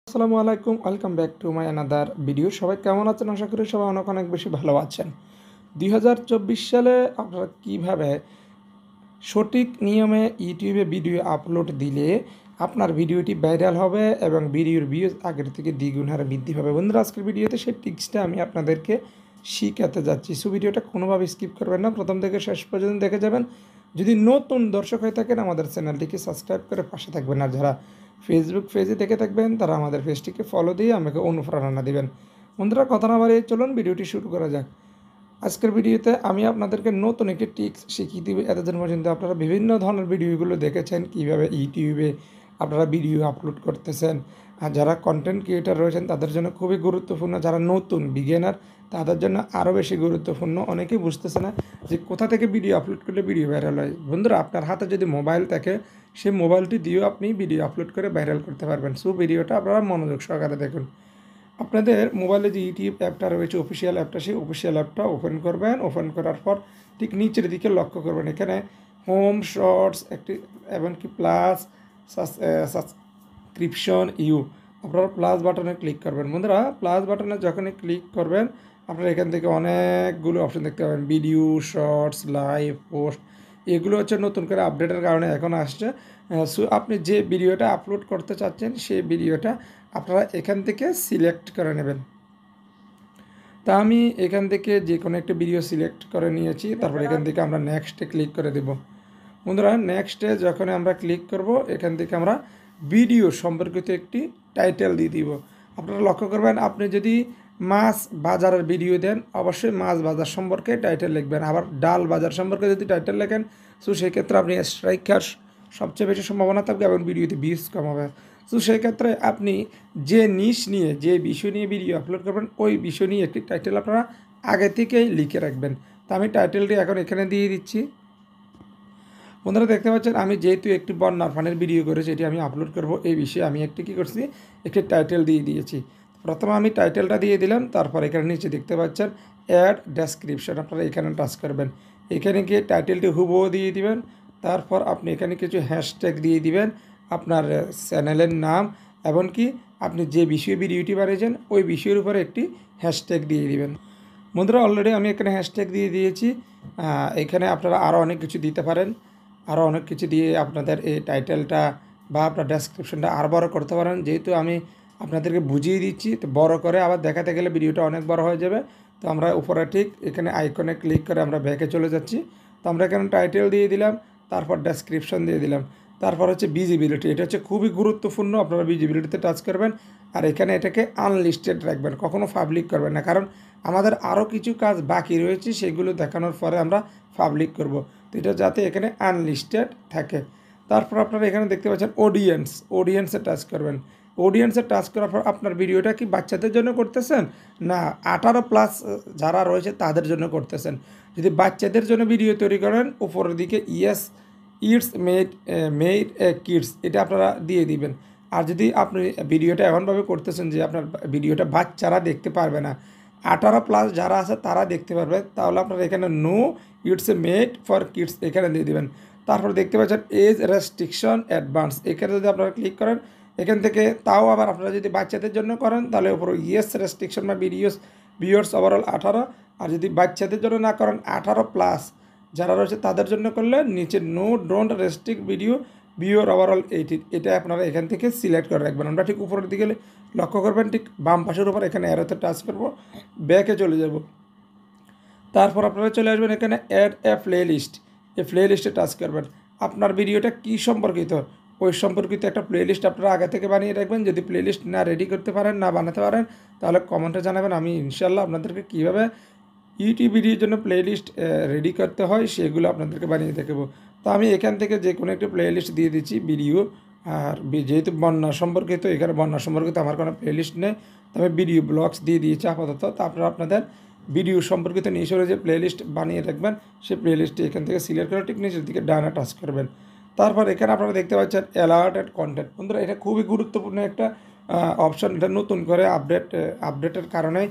আসসালামু আলাইকুম, welcome back to my another video. সবাই কেমন আছেন? আশা করি সবাই অনেক অনেক বেশি ভালো আছেন। 2024 সালে আপনারা কিভাবে সঠিক নিয়মে ইউটিউবে ভিডিও আপলোড দিলে আপনার ভিডিওটি ভাইরাল হবে এবং ভিডিওর ভিউজ আগের থেকে দ্বিগুণ হারে বৃদ্ধি পাবে। বন্ধুরা, আজকের ভিডিওতে সেই টিপসটা আমি আপনাদেরকে শিখাতে যাচ্ছি। সো ভিডিওটা কোনোভাবে স্কিপ করবেন না, প্রথম থেকে শেষ পর্যন্ত দেখে যাবেন। যদি নতুন দর্শক হয়ে থাকেন আমাদের চ্যানেলটিকে সাবস্ক্রাইব করে পাশে থাকবেন, আর যারা ফেসবুক পেজে দেখে থাকবেন তারা আমাদের পেজটিকে ফলো দিয়ে আমাকে অনুপ্রেরণা দিবেন। বন্ধুরা, কথা না বাড়িয়ে চলুন ভিডিওটি শুরু করা যাক। আজকের ভিডিওতে আমি আপনাদেরকে নতুন একটি টিপস শিখিয়ে দিব। এতদিন পর্যন্ত আপনারা বিভিন্ন ধরনের ভিডিওগুলো দেখেছেন, কীভাবে ইউটিউবে আপনারা ভিডিও আপলোড করতেছেন। আর যারা কন্টেন্ট ক্রিয়েটার রয়েছেন তাদের জন্য খুবই গুরুত্বপূর্ণ, যারা নতুন বিগিনার তাদের জন্য আরও বেশি গুরুত্বপূর্ণ। অনেকেই বুঝতেছে না যে কোথা থেকে ভিডিও আপলোড করলে ভিডিও ভাইরাল হয়। বন্ধুরা, আপনার হাতে যদি মোবাইল থাকে সেই মোবাইলটি দিয়েও আপনি ভিডিও আপলোড করে ভাইরাল করতে পারবেন। সো ভিডিওটা আপনারা মনোযোগ সহকারে দেখুন। আপনাদের মোবাইলে যে ইউটিউব অ্যাপটা রয়েছে, অফিসিয়াল অ্যাপটা, সেই অফিসিয়াল অ্যাপটা ওপেন করবেন। ওপেন করার পর ঠিক নিচের দিকে লক্ষ্য করবেন, এখানে হোম, শর্টস একটি এমনকি প্লাস, সাবস্ক্রিপশন আপনারা প্লাস বাটনে ক্লিক করবেন। বন্ধুরা, প্লাস বাটনে যখনই ক্লিক করবেন আপনারা এখান থেকে অনেকগুলো অপশন দেখতে পাবেন, ভিডিও, শর্টস, লাইভ, পোস্ট। এগুলো হচ্ছে নতুন করে আপডেটের কারণে এখন আসছে। সো আপনি যে ভিডিওটা আপলোড করতে চাচ্ছেন সেই ভিডিওটা আপনারা এখান থেকে সিলেক্ট করে নেবেন। তা আমি এখান থেকে যে কোনো একটা ভিডিও সিলেক্ট করে নিয়েছি, তারপর এখান থেকে আমরা নেক্সটে ক্লিক করে দেব। বন্ধুরা, নেক্সটে যখন আমরা ক্লিক করব এখান থেকে আমরা ভিডিও সম্পর্কিত একটি টাইটেল দিয়ে দিব। আপনারা লক্ষ্য করবেন, আপনি যদি মাছ বাজারের ভিডিও দেন অবশ্যই মাছ বাজার সম্পর্কে টাইটেল লিখবেন। আবার ডাল বাজার সম্পর্কে যদি টাইটেল লেখেন সো সেক্ষেত্রে আপনি স্ট্রাইকার সবচেয়ে বেশি সম্ভাবনা থাকবে এবং ভিডিওতে ভিউজ কম হবে। তো সেই ক্ষেত্রে আপনি যে নিশ নিয়ে, যে বিষয় নিয়ে ভিডিও আপলোড করবেন ওই বিষয় নিয়ে একটি টাইটেল আপনারা আগে থেকেই লিখে রাখবেন। তো আমি টাইটেলটি এখন এখানে দিয়ে দিচ্ছি। বন্ধুরা, দেখতে পাচ্ছেন আমি যেহেতু একটি বন্যার পানির ভিডিও করেছি, এটি আমি আপলোড করব, এই বিষয়ে আমি একটি কী করছি, একটি টাইটেল দিয়ে দিয়েছি। প্রথমে আমি টাইটেলটা দিয়ে দিলাম, তারপর এখানে নিচে দেখতে পাচ্ছেন অ্যাড ডেসক্রিপশন, আপনারা এখানে টাচ করবেন। এখানে গিয়ে টাইটেলটি হুবহু দিয়ে দিবেন। তারপর আপনি এখানে কিছু হ্যাশট্যাগ দিয়ে দিবেন, আপনার চ্যানেলের নাম, এমনকি আপনি যে বিষয়ে ভিডিওটি বানিয়েছেন ওই বিষয়ের উপরে একটি হ্যাশট্যাগ দিয়ে দিবেন। বন্ধুরা, অলরেডি আমি এখানে হ্যাশট্যাগ দিয়ে দিয়েছি। এখানে আপনারা আরও অনেক কিছু দিতে পারেন, আরও অনেক কিছু দিয়ে আপনাদের এই টাইটেলটা বা আপনার ডেসক্রিপশনটা আরও বড় করতে পারেন। যেহেতু আমি আপনাদেরকে বুঝিয়ে দিচ্ছি, তো বড় করে আবার দেখাতে গেলে ভিডিওটা অনেক বড় হয়ে যাবে। তো আমরা উপরে ঠিক এখানে আইকনে ক্লিক করে আমরা ব্যাকে চলে যাচ্ছি। তো আমরা এখানে টাইটেল দিয়ে দিলাম, তারপর ডেসক্রিপশন দিয়ে দিলাম, তারপর হচ্ছে ভিজিবিলিটি। এটা হচ্ছে খুবই গুরুত্বপূর্ণ, আপনারা ভিজিবিলিটিতে টাচ করবেন। আর এখানে এটাকে আনলিস্টেড রাখবেন, কখনও পাবলিক করবেন না, কারণ আমাদের আরও কিছু কাজ বাকি রয়েছে, সেগুলো দেখানোর পরে আমরা পাবলিক করব। তো এটা যাতে এখানে আনলিস্টেড থাকে। তারপর আপনারা এখানে দেখতে পাচ্ছেন অডিয়েন্সে টাচ করবেন। অডিয়েন্সে টাচ করার পর আপনার ভিডিওটা কি বাচ্চাদের জন্য করতেছেন না 18+ যারা রয়েছে তাদের জন্য করতেছেন। যদি বাচ্চাদের জন্য ভিডিও তৈরি করেন উপরের দিকে ইটস মেড কিডস এটা আপনারা দিয়ে দিবেন। আর যদি আপনি ভিডিওটা এমনভাবে করতেছেন যে আপনার ভিডিওটা বাচ্চারা দেখতে পারবে না, 18+ যারা আছে তারা দেখতে পারবে, তাহলে আপনারা এখানে no it's made for kids এখানে দিয়ে দেবেন। তারপর দেখতে পাচ্ছেন এজ রেস্ট্রিকশন অ্যাডভান্স, এখানে যদি আপনারা ক্লিক করেন এখান থেকে, তাও আবার আপনারা যদি বাচ্চাদের জন্য করেন তাহলে উপরে ইয়েস রেস্ট্রিকশন বা ভিউয়ার্স ওভারঅল 18। আর যদি বাচ্চাদের জন্য না করেন 18+ যারা রয়েছে তাদের জন্য করলে নিচে no don't restrict viewer overall 18, এটা আপনারা এখান থেকে সিলেক্ট করে রাখবেন। আমরা ঠিক উপরের দিকে লক্ষ্য করবেন, ঠিক বাম পাশের উপর এখানে অ্যারোতে টাচ করব, ব্যাকে চলে যাব। তারপর আপনারা চলে আসবেন এখানে অ্যাড এ প্লেলিস্ট, এই প্লেলিস্টে টাচ করবেন। আপনার ভিডিওটা কী সম্পর্কিত ওই সম্পর্কিত একটা প্লেলিস্ট আপনারা আগে থেকে বানিয়ে রাখবেন। যদি প্লেলিস্ট না রেডি করতে পারেন, না বানাতে পারেন, তাহলে কমেন্টে জানাবেন, আমি ইনশাল্লাহ আপনাদেরকে কীভাবে ইউটিউব ভিডিওর জন্য প্লেলিস্ট রেডি করতে হয় সেগুলো আপনাদেরকে বানিয়ে দেখাবো। তো আমি এখান থেকে যে কোনো একটা প্লেলিস্ট দিয়ে দিচ্ছি ভিডিও। আর যেহেতু বন্যা সম্পর্কিত, এখানে বন্যা সম্পর্কিত আমার কোনো প্লেলিস্ট নেই, তো আমি ভিডিও ব্লগস দিয়ে দিয়েছি আপাতত। তো আপনারা আপনাদের ভিডিও সম্পর্কিত নিচে যে প্লেলিস্ট বানিয়ে রাখবেন সেই প্লেলিস্টটি এখান থেকে সিলেক্ট করে ঠিক নিচের দিকে ডানে টাচ করবেন। তারপর এখানে আপনারা দেখতে পাচ্ছেন অ্যালার্টেড কন্টেন্ট। বন্ধুরা, এটা খুবই গুরুত্বপূর্ণ একটা অপশন, এটা নতুন করে আপডেটের কারণে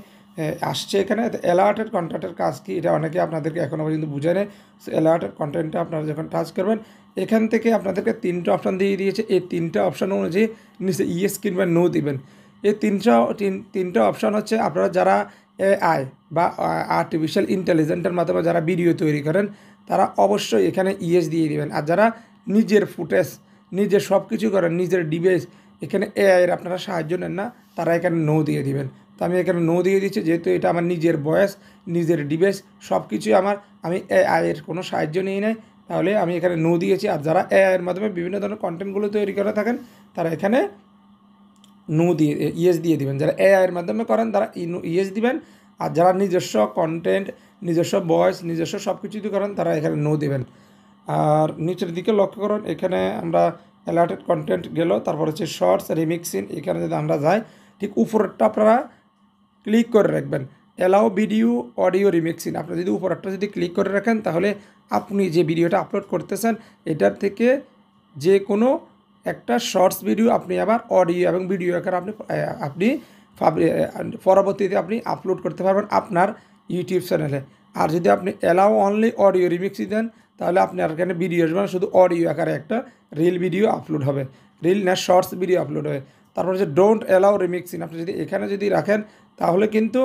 আসছে এখানে। অ্যালার্টেড কন্টেন্টের কাজ কি এটা অনেকে আপনাদেরকে এখনও পর্যন্ত বুঝে নেয়। সো অ্যালার্টেড কন্টেন্টটা আপনারা যখন টাচ করবেন এখান থেকে আপনাদেরকে 3টা অপশান দিয়ে দিয়েছে, এই 3টা অপশান অনুযায়ী নিচে ইয়েস কিংবা নো দিবেন। এই তিনটা অপশান হচ্ছে আপনারা যারা এআই বা আর্টিফিশিয়াল ইন্টেলিজেন্সের মাধ্যমে যারা ভিডিও তৈরি করেন তারা অবশ্যই এখানে ইয়েস দিয়ে দিবেন। আর যারা নিজের ফুটেজ নিজে সব কিছু করেন নিজের ডিভাইস এখানে এআইয়ের আপনারা সাহায্য নেন না, তারা এখানে নো দিয়ে দিবেন। তো আমি এখানে নো দিয়ে দিচ্ছি, যেহেতু এটা আমার নিজের ভয়েস নিজের ডিভাইস সব কিছুই আমার, আমি এআইয়ের কোনো সাহায্য নিই নাই, তাহলে আমি এখানে নো দিয়েছি। আর যারা এআইয়ের মাধ্যমে বিভিন্ন ধরনের কন্টেন্টগুলো তৈরি করে থাকেন তারা এখানে নো দিয়ে ইয়েস দিয়ে দিবেন। যারা এআইয়ের মাধ্যমে করেন তারা ইয়েস দিবেন। আর যারা নিজস্ব কন্টেন্ট নিজস্ব ভয়েস নিজস্ব সব কিছু যদি করেন তারা এখানে নো দিবেন। আর নিচের দিকে লক্ষ্য করুন, এখানে আমরা অ্যালার্টেড কন্টেন্ট গেল, তারপর হচ্ছে শর্টস রিমিক্সিং, এখানে যদি আমরা যাই ঠিক উপরেরটা আপনারা ক্লিক করে রাখবেন অ্যালাউ ভিডিও অডিও রিমিক্সিং। আপনি যদি উপরেরটা যদি ক্লিক করে রাখেন তাহলে আপনি যে ভিডিওটা আপলোড করতেছেন এটার থেকে যে কোনো একটা শর্টস ভিডিও আপনি আবার অডিও এবং ভিডিও আকারে আপনি পরবর্তীতে আপনি আপলোড করতে পারবেন আপনার ইউটিউব চ্যানেলে। আর যদি আপনি অ্যালাউ অনলি অডিও রিমিক্সি দেন তাহলে আপনার এখানে ভিডিও আসবে না, শুধু অডিও আকারে একটা রিল ভিডিও আপলোড হবে, রিল না শর্টস ভিডিও আপলোড হবে। তারপর যে ডোন্ট অ্যালাউ রিমিক্সিং আপনি যদি এখানে যদি রাখেন তাহলে কিন্তু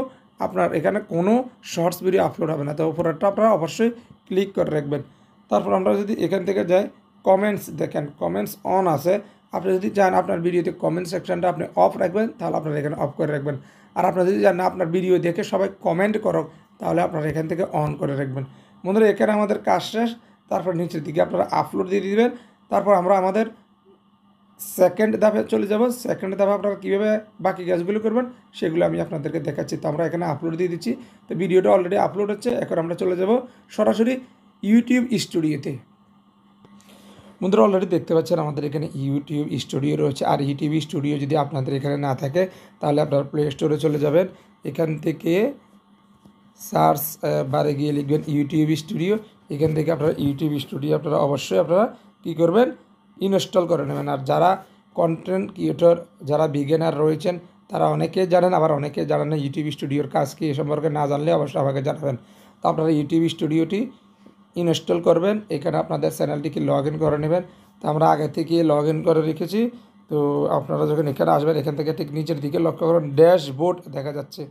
আপনার এখানে কোনো শর্টস ভিডিও আপলোড হবে না। তো উপরেরটা আপনারা অবশ্যই ক্লিক করে রাখবেন। তারপর আমরা যদি এখান থেকে যাই কমেন্টস, দেখেন কমেন্টস অন আছে, আপনি যদি চান আপনার ভিডিওতে কমেন্ট সেকশনটা আপনি অফ রাখবেন তাহলে আপনারা এখানে অফ করে রাখবেন। আর আপনারা যদি চান না আপনার ভিডিও দেখে সবাই কমেন্ট করুক তাহলে আপনারা এখান থেকে অন করে রাখবেন। বন্ধুরা এখানে আমাদের কাজ শেষ। তারপর নিচের দিকে আপনারা আপলোড দিয়ে দিবেন। তারপর আমরা আমাদের সেকেন্ড ধাপে চলে যাব। সেকেন্ড ধাপে আপনারা কীভাবে বাকি কাজগুলো করবেন সেগুলো আমি আপনাদেরকে দেখাচ্ছি। তো আমরা এখানে আপলোড দিয়ে দিচ্ছি, তো ভিডিওটা অলরেডি আপলোড হচ্ছে। এখন আমরা চলে যাব সরাসরি ইউটিউব স্টুডিওতে। বন্ধুরা অলরেডি দেখতে পাচ্ছেন আমাদের এখানে ইউটিউব স্টুডিও রয়েছে। আর ইউটিউব স্টুডিও যদি আপনাদের এখানে না থাকে তাহলে আপনারা প্লে স্টোরে চলে যাবেন, এখান থেকে সার্চ বারে গিয়ে লিখবেন ইউটিউব স্টুডিও। এখান থেকে আপনারা ইউটিউব স্টুডিও আপনারা অবশ্যই আপনারা কী করবেন ইনস্টল করে নেবেন। আর যারা কন্টেন্ট ক্রিয়েটর যারা বিগিনার রয়েছেন তারা অনেকে জানেন, আবার অনেকে জানেন না ইউটিউব স্টুডিওর কাজ কি, এ সম্পর্কে না জানলে অবশ্যই আমাকে জানাবেন। তো আপনারা ইউটিউব স্টুডিওটি ইনস্টল করবেন, এখানে আপনাদের চ্যানেলটিকে লগ ইন করে নেবেন। তো আমরা আগে থেকে লগ ইন করে রেখেছি। তো আপনারা যখন এখানে আসবেন এখান থেকে ঠিক নিচের দিকে লক্ষ্য করুন ড্যাশবোর্ড দেখা যাচ্ছে,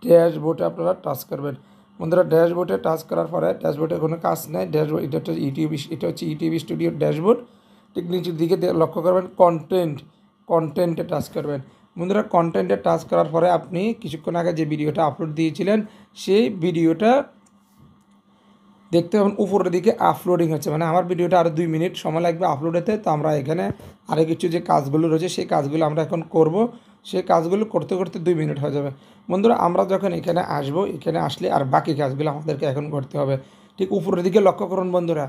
ড্যাশবোর্ডে আপনারা টাচ করবেন। বন্ধুরা ড্যাশবোর্ডে টাচ করার পরে ড্যাশবোর্ডে কোনো কাজ নেই, ড্যাশবোর্ড এটা হচ্ছে ইউটিউব স্টুডিওর ড্যাশবোর্ড। ঠিক নিচের দিকে লক্ষ্য করবেন কন্টেন্টে টাচ করবেন। বন্ধুরা কন্টেন্টে টাচ করার পরে আপনি কিছুক্ষণ আগে যে ভিডিওটা আপলোড দিয়েছিলেন সেই ভিডিওটা দেখতে পাবেন উপরের দিকে আপলোডিং হচ্ছে, মানে আমার ভিডিওটা আরও 2 মিনিট সময় লাগবে আপলোড হতে। তো আমরা এখানে আরও কিছু যে কাজগুলো রয়েছে সেই কাজগুলো আমরা এখন করব, সেই কাজগুলো করতে করতে 2 মিনিট হয়ে যাবে। বন্ধুরা আমরা যখন এখানে আসবো, এখানে আসলে আর বাকি কাজগুলো আমাদেরকে এখন করতে হবে। ঠিক উপরের দিকে লক্ষ্য করুন বন্ধুরা,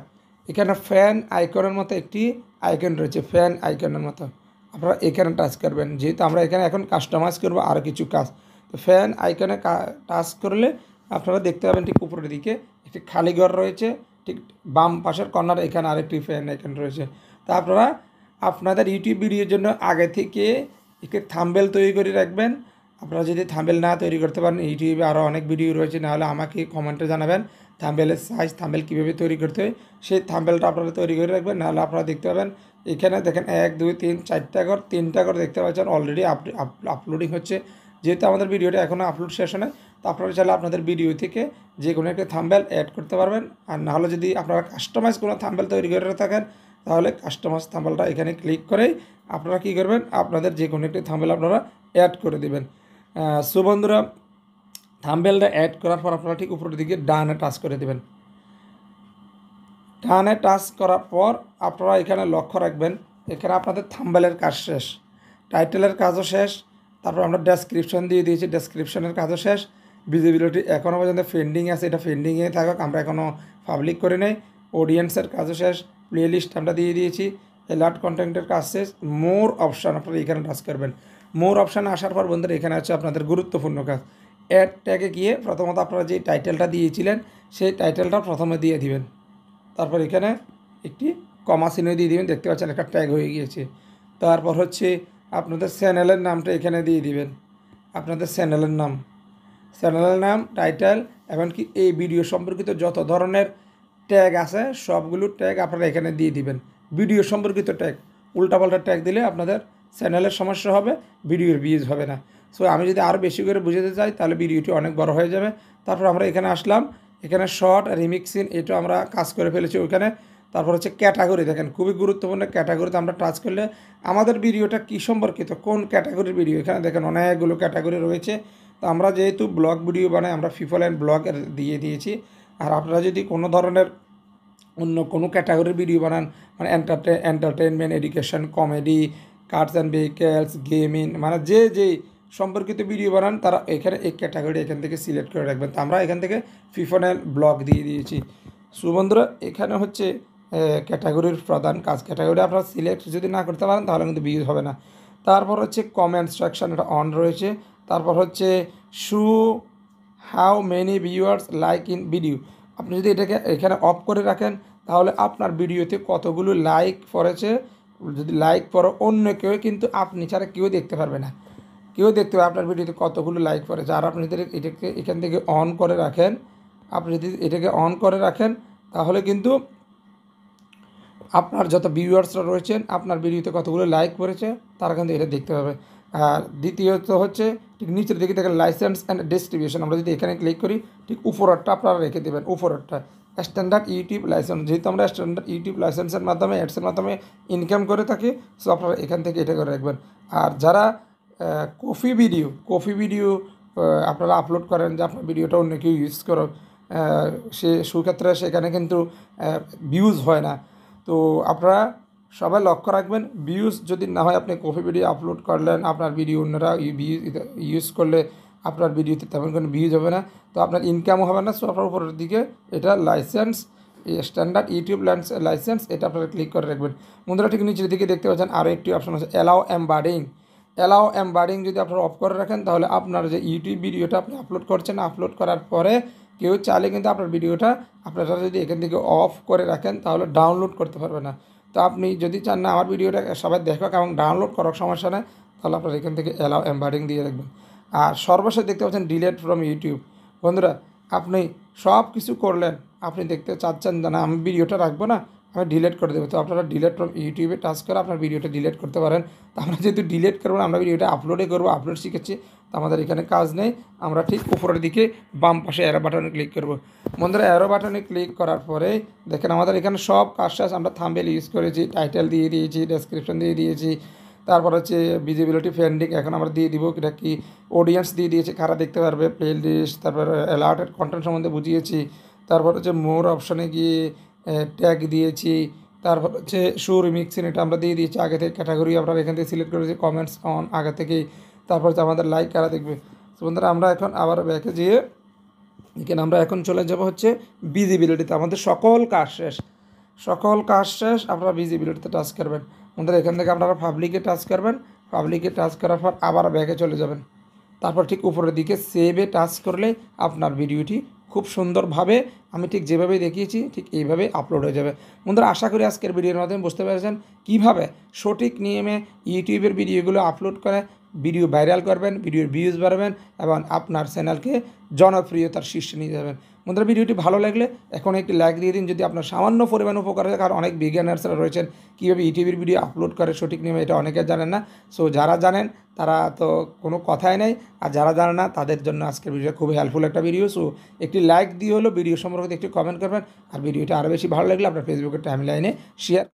এখানে ফ্যান আইকনের মতো একটি আইকন রয়েছে, ফ্যান আইকনের মতো আপনারা এখানে টাচ করবেন। যেহেতু আমরা এখানে এখন কাস্টমাইজ করবো আরও কিছু কাজ, তো ফ্যান আইকনে টাচ করলে আপনারা দেখতে পাবেন ঠিক উপরের দিকে একটি খালি ঘর রয়েছে, ঠিক বাম পাশের কর্নার এখানে আরেকটি ফ্যান আইকন রয়েছে। তা আপনারা আপনাদের ইউটিউব ভিডিওর জন্য আগে থেকে একটি থাম্বনেল তৈরি করে রাখবেন। আপনারা যদি থাম্বনেল না তৈরি করতে পারেন ইউটিউবে আরও অনেক ভিডিও রয়েছে, নাহলে আমাকে কমেন্টে জানাবেন থাম্বনেলের সাইজ থাম্বনেল কীভাবে তৈরি করতে হয় সেই থাম্বনেলটা আপনারা তৈরি করে রাখবেন। নাহলে আপনারা দেখতে পাবেন এখানে দেখেন 1 2 3 4টা ঘর 3টা ঘর দেখতে পাচ্ছেন অলরেডি আপলোডিং হচ্ছে। যেহেতু আমাদের ভিডিওটা এখনও আপলোড শেষ হয়, তো আপনারা চাইলে আপনাদের ভিডিও থেকে যে কোনো একটা থাম্বনেল অ্যাড করতে পারবেন। আর নাহলে যদি আপনারা কাস্টমাইজ কোনো থাম্বনেল তৈরি করে থাকেন তাহলে কাস্টমাইজ থাম্বনেলটা এখানে ক্লিক করেই আপনারা কী করবেন আপনাদের যে কোনো একটি থাম্বনেল আপনারা অ্যাড করে দেবেন। সো বন্ধুরা থাম্বনেলটা অ্যাড করার পর আপনারা ঠিক উপরের দিকে ডানে টাচ করে দেবেন। ডানে টাচ করার পর আপনারা এখানে লক্ষ্য রাখবেন এখানে আপনাদের থাম্বনেলের কাজ শেষ, টাইটেলের কাজও শেষ, তারপর আমরা ডেসক্রিপশন দিয়ে দিয়েছি, ডেসক্রিপশনের কাজও শেষ। ভিজিবিলিটি এখনও পর্যন্ত পেন্ডিং আছে, এটা পেন্ডিংয়ে থাকুক, আমরা এখনও পাবলিক করে নেই। অডিয়েন্সের কাজও শেষ, প্লে লিস্ট আমরা দিয়ে দিয়েছি, অ্যালার্ট কন্টেন্টের কাজ শেষ। মোর অপশান আপনারা এখানে টাচ করবেন। মোর অপশানে আসার পর বন্ধুরা এখানে আছে আপনাদের গুরুত্বপূর্ণ কাজ। অ্যাড ট্যাগে গিয়ে প্রথমত আপনারা যে টাইটেলটা দিয়েছিলেন সেই টাইটেলটা প্রথমে দিয়ে দিবেন। তারপর এখানে একটি কমা চিহ্ন দিয়ে দিবেন, দেখতে পাচ্ছেন একটা ট্যাগ হয়ে গিয়েছে। তারপর হচ্ছে আপনাদের চ্যানেলের নামটা এখানে দিয়ে দিবেন, আপনাদের চ্যানেলের নাম টাইটেল, এমনকি এই ভিডিও সম্পর্কিত যত ধরনের ট্যাগ আছে সবগুলো ট্যাগ আপনারা এখানে দিয়ে দিবেন। ভিডিও সম্পর্কিত ট্যাগ, উল্টাপাল্টা ট্যাগ দিলে আপনাদের চ্যানেলের সমস্যা হবে, ভিডিওর ভিউজ হবে না। সো আমি যদি আরও বেশি করে বুঝাতে চাই তাহলে ভিডিওটি অনেক বড় হয়ে যাবে। তারপর আমরা এখানে আসলাম, এখানে শর্ট রিমিক্সিং এটা আমরা কাজ করে ফেলেছি ওইখানে। তারপর হচ্ছে ক্যাটাগরি, দেখেন খুবই গুরুত্বপূর্ণ, ক্যাটাগরিতে আমরা টাচ করলে আমাদের ভিডিওটা কী সম্পর্কিত, কোন ক্যাটাগরির ভিডিও, এখানে দেখেন অনেকগুলো ক্যাটাগরি রয়েছে। তো আমরা যেহেতু ব্লগ ভিডিও বানাই, আমরা পিপল অ্যান্ড ব্লগ দিয়ে দিয়েছি। আর আপনারা যদি কোনো ধরনের অন্য কোনো ক্যাটাগরির ভিডিও বানান, মানে entertainment, education, comedy, cars and vehicles, gaming, মানে যে সম্পর্কিত ভিডিও বানান তারা এখানে এই ক্যাটাগরি এখান থেকে সিলেক্ট করে রাখবেন। তো আমরা এখান থেকে পিপল অ্যান্ড ব্লগ দিয়ে দিয়েছি। সো বন্ধুরা এখানে হচ্ছে ক্যাটাগরির প্রধান কাজ, ক্যাটাগরি আপনারা সিলেক্ট যদি না করতে পারেন তাহলে কিন্তু ভিউজ হবে না। তারপর হচ্ছে কমেন্ট সেকশন, এটা অন রয়েছে। তারপর হচ্ছে show how many viewers like in video, আপনি যদি এটাকে এখানে অফ করে রাখেন তাহলে আপনার ভিডিওতে কতগুলো লাইক পড়েছে, যদি লাইক পড়ো অন্য কেউ কিন্তু আপনি ছাড়া কেউ দেখতে পারবে না, কেউ দেখতে পাবে আপনার ভিডিওতে কতগুলো লাইক পড়েছে। আর আপনি যদি এটাকে এখান থেকে অন করে রাখেন, আপনি যদি এটাকে অন করে রাখেন তাহলে কিন্তু আপনার যত ভিউয়ার্সরা রয়েছেন আপনার ভিডিওতে কতগুলো লাইক করেছে তারা কিন্তু এটা দেখতে পাবে। আর দ্বিতীয়ত হচ্ছে ঠিক নিচের দিকে দেখেন লাইসেন্স অ্যান্ড ডিস্ট্রিবিউশন, আমরা যদি এখানে ক্লিক করি ঠিক উপরেরটা আপনারা রেখে দেবেন, উপরেরটা স্ট্যান্ডার্ড ইউটিউব লাইসেন্স, যেহেতু আমরা স্ট্যান্ডার্ড ইউটিউব লাইসেন্সের মাধ্যমে অ্যাডসের মাধ্যমে ইনকাম করে থাকি, সো আপনারা এখান থেকে এটা করে রাখবেন। আর যারা কফি ভিডিও আপনারা আপলোড করেন, যে আপনার ভিডিওটা অন্য কেউ ইউজ করো, সেক্ষেত্রে সেখানে কিন্তু ভিউজ হয় না। তো আপনারা সবাই লক্ষ্য রাখবেন, ভিউজ যদি না হয়, আপনি কফি ভিডিও আপলোড করলেন, আপনার ভিডিও অন্যরা ইউজ করলে আপনার ভিডিওতে তেমন কোনো ভিউজ হবে না, তো আপনার ইনকামও হবে না। সো আপনার উপরের দিকে এটা লাইসেন্স, স্ট্যান্ডার্ড ইউটিউব লাইসেন্স, এটা আপনারা ক্লিক করে রাখবেন। বন্ধুরা ঠিক নিচের দিকে দেখতে পাচ্ছেন আরও একটি অপশন আছে অ্যালাউ এমবাডিং, যদি আপনারা অফ করে রাখেন তাহলে আপনার যে ইউটিউব ভিডিওটা আপনি আপলোড করছেন, আপলোড করার পরে কেউ চাইলে কিন্তু আপনার ভিডিওটা আপনারা যদি এখান থেকে অফ করে রাখেন তাহলে ডাউনলোড করতে পারবে না। তো আপনি যদি চান না আমার ভিডিওটা সবাই দেখুক এবং ডাউনলোড করার সমস্যা নেই, তাহলে আপনারা এখান থেকে অ্যালাউ এমবাডিং দিয়ে রাখবেন। আর সর্বশেষ দেখতে পাচ্ছেন ডিলেট ফ্রম ইউটিউব। বন্ধুরা আপনি সব কিছু করলেন, আপনি দেখতে চাচ্ছেন যে না আমি ভিডিওটা রাখবো না, আমি ডিলিট করে দেবো, তো আপনারা ডিলিট ফ্রম ইউটিউবে টাচ করে আপনার ভিডিওটা ডিলিট করতে পারেন। তো আমরা যেহেতু ডিলিট করবো না, আমরা ভিডিওটা আপলোডে করবো, আপলোড শিখেছি, তো আমাদের এখানে কাজ নেই। আমরা ঠিক উপরের দিকে বাম পাশে অ্যারো বাটনে ক্লিক করব। বন্ধুরা অ্যারো বাটনে ক্লিক করার পরে দেখেন আমাদের এখানে সব কাজ শেষ। আমরা থাম্বনেল ইউজ করেছি, টাইটেল দিয়ে দিয়েছি, ডেসক্রিপশন দিয়ে দিয়েছি, তারপর হচ্ছে ভিজিবিলিটি ফ্রেন্ডিং এখন আমরা দিয়ে দিব, এটা কি অডিয়েন্স দিয়ে দিয়েছি, কারা দেখতে পারবে, প্লে লিস্ট, তারপর অ্যালার্টেড কন্টেন্ট সম্বন্ধে বুঝিয়েছি, তারপর হচ্ছে মোর অপশানে গিয়ে ট্যাগ দিয়েছি, তারপর হচ্ছে শো রিমিক্সিং এটা আমরা দিয়ে দিয়েছি আগে থেকে, ক্যাটাগরি আমরা এখান থেকে সিলেক্ট করেছি, কমেন্টস অন আগে থেকেই, তারপর হচ্ছে আমাদের লাইক কারা দেখবে। তো বন্ধুরা আমরা এখন আবার ব্যাকে যেয়ে এখানে আমরা এখন চলে যাব হচ্ছে ভিজিবিলিটিতে, আমাদের সকল কাজ শেষ আপনারা ভিজিবিলিটিতে টাচ করবেন। বন্ধুরা এখান থেকে আপনারা পাবলিকে টাচ করবেন, পাবলিকে টাচ করার পর আবার ব্যাকে চলে যাবেন, তারপর ঠিক উপরের দিকে সেভে টাচ করলে আপনার ভিডিওটি খুব সুন্দরভাবে আমি ঠিক যেভাবে দেখিয়েছি ঠিক এইভাবে আপলোড হয়ে যাবে। বন্ধুরা আশা করি আজকের ভিডিওর মাধ্যমে বুঝতে পেরেছেন কীভাবে সঠিক নিয়মে ইউটিউবের ভিডিওগুলো আপলোড করে ভিডিও ভাইরাল করবেন, ভিডিওর ভিউজ বাড়াবেন এবং আপনার চ্যানেলকে জনপ্রিয়তার শীর্ষে নিয়ে যাবেন। বন্ধুরা ভিডিওটি ভালো লাগলে এখন একটি লাইক দিয়ে দিন, যদি আপনার সামান্য পরিমাণ উপকার হয়, কারণ অনেক বিজ্ঞানার্সরা রয়েছেন কীভাবে ইউটিউবের ভিডিও আপলোড করে সঠিক নিয়মে, এটা অনেকে জানেন না। সো যারা জানেন তারা তো কোনো কথাই নেই, আর যারা জানে না তাদের জন্য আজকের ভিডিও খুবই হেল্পফুল একটা ভিডিও। সো একটি লাইক দিয়ে হলো ভিডিও সম্পর্কে একটি কমেন্ট করবেন, আর ভিডিওটা আরও বেশি ভালো লাগলে আপনার ফেসবুকের টাইমলাইনে শেয়ার